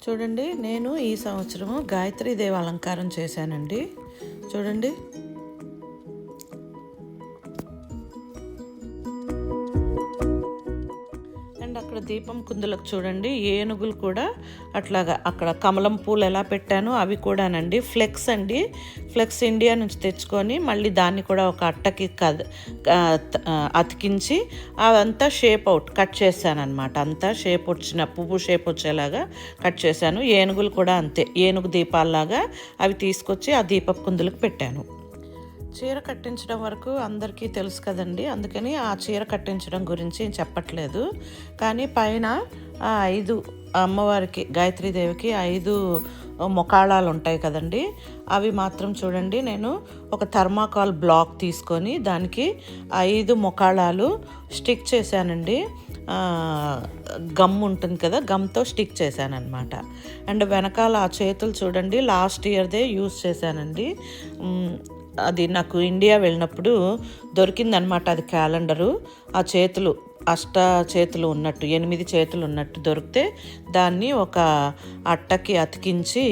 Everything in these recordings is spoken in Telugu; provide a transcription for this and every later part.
చూడండి, నేను ఈ సంవత్సరము గాయత్రీదేవి అలంకారం చేశానండి. చూడండి, అండ్ అక్కడ దీపం కుందులకు చూడండి ఏనుగులు కూడా అట్లాగా అక్కడ కమలం పూలు ఎలా పెట్టానో అవి కూడానండి ఫ్లెక్స్ అండి. ఫ్లెక్స్ ఇండియా నుంచి తెచ్చుకొని మళ్ళీ దాన్ని కూడా ఒక అట్టకి అతికించి అదంతా షేప్ అవుట్ కట్ చేశాను అనమాట. అంతా షేప్ వచ్చిన పువ్వు షేప్ వచ్చేలాగా కట్ చేశాను. ఏనుగులు కూడా అంతే, ఏనుగు దీపాల్లాగా అవి తీసుకొచ్చి ఆ దీపపు కుందులకు పెట్టాను. చీర కట్టించడం వరకు అందరికీ తెలుసు కదండి, అందుకని ఆ చీర కట్టించడం గురించి చెప్పట్లేదు. కానీ పైన 5 అమ్మవారికి గాయత్రీదేవికి 5 మొకాళాలు ఉంటాయి కదండి, అవి మాత్రం చూడండి నేను ఒక థర్మాకాల్ బ్లాక్ తీసుకొని దానికి 5 మొకాళాలు స్టిక్ చేశానండి. గమ్ ఉంటుంది కదా, గమ్తో స్టిక్ చేశానమాట. అండ్ వెనకాల ఆ చేతులు చూడండి లాస్ట్ ఇయర్దే యూజ్ చేశానండి. అది నాకు ఇండియా వెళ్ళినప్పుడు దొరికిందనమాట. అది క్యాలెండరు. ఆ చేతులు చేతులు ఉన్నట్టు 8 చేతులు ఉన్నట్టు దొరికితే దాన్ని ఒక అట్టకి అతికించి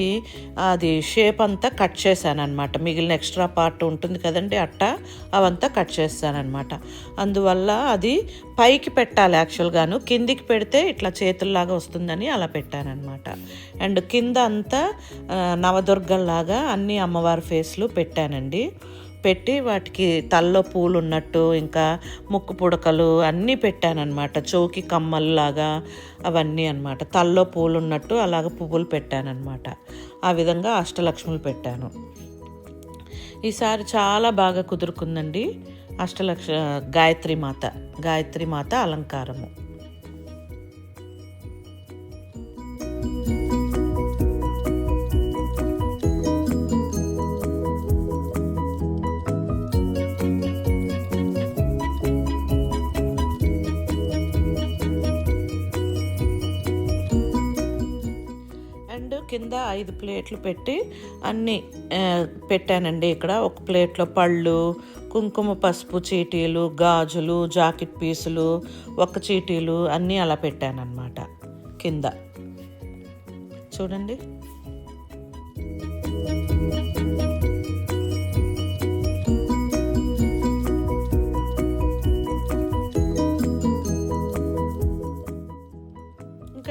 అది షేప్ అంతా కట్ చేశానమాట. మిగిలిన ఎక్స్ట్రా పార్ట్ ఉంటుంది కదండి అట్ట, అవంతా కట్ చేశానమాట. అందువల్ల అది పైకి పెట్టాలి యాక్చువల్గాను, కిందికి పెడితే ఇట్లా చేతుల్లాగా వస్తుందని అలా పెట్టానమాట. అండ్ కింద అంతా నవదుర్గల్లాగా అన్ని అమ్మవారి ఫేస్లు పెట్టానండి. పెట్టి వాటికి తల్లో పూలు ఉన్నట్టు ఇంకా ముక్కు పుడకలు అన్నీ పెట్టానమాట. చౌకి కమ్మల్లాగా అవన్నీ అనమాట. తల్లో పూలు ఉన్నట్టు అలాగ పువ్వులు పెట్టానమాట. ఆ విధంగా అష్టలక్ష్ములు పెట్టాను. ఈసారి చాలా బాగా కుదురుకుందండి గాయత్రి మాత అలంకారము. కింద 5 ప్లేట్లు పెట్టి అన్నీ పెట్టానండి. ఇక్కడ ఒక ప్లేట్లో పళ్ళు, కుంకుమ పసుపు చీటీలు, గాజులు, జాకెట్ పీసులు, ఒక్క చీటీలు అన్నీ అలా పెట్టానన్నమాట కింద. చూడండి,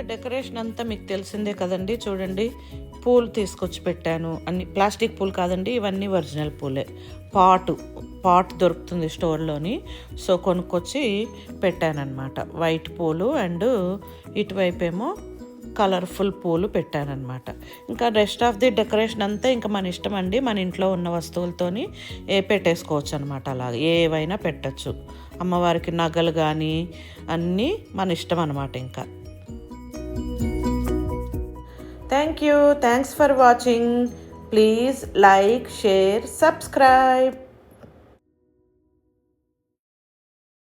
డెకరేషన్ అంతా మీకు తెలిసిందే కదండి. చూడండి, పూలు తీసుకొచ్చి పెట్టాను. అన్ని ప్లాస్టిక్ పూలు కాదండి, ఇవన్నీ ఒరిజినల్ పూలే. పాట్ దొరుకుతుంది స్టోర్లోని, సో కొనుక్కొచ్చి పెట్టానన్నమాట. వైట్ పూలు అండ్ ఇటువైపు ఏమో కలర్ఫుల్ పూలు పెట్టానన్నమాట. ఇంకా రెస్ట్ ఆఫ్ ది డెకరేషన్ అంతా ఇంకా మన ఇష్టం అండి. మన ఇంట్లో ఉన్న వస్తువులతోని పెట్టేసుకోవచ్చు అనమాట. అలాగే ఏవైనా పెట్టచ్చు. అమ్మవారికి నగలు కానీ అన్నీ మన ఇష్టం అనమాట. ఇంకా Thanks for watching. Please like, share, subscribe.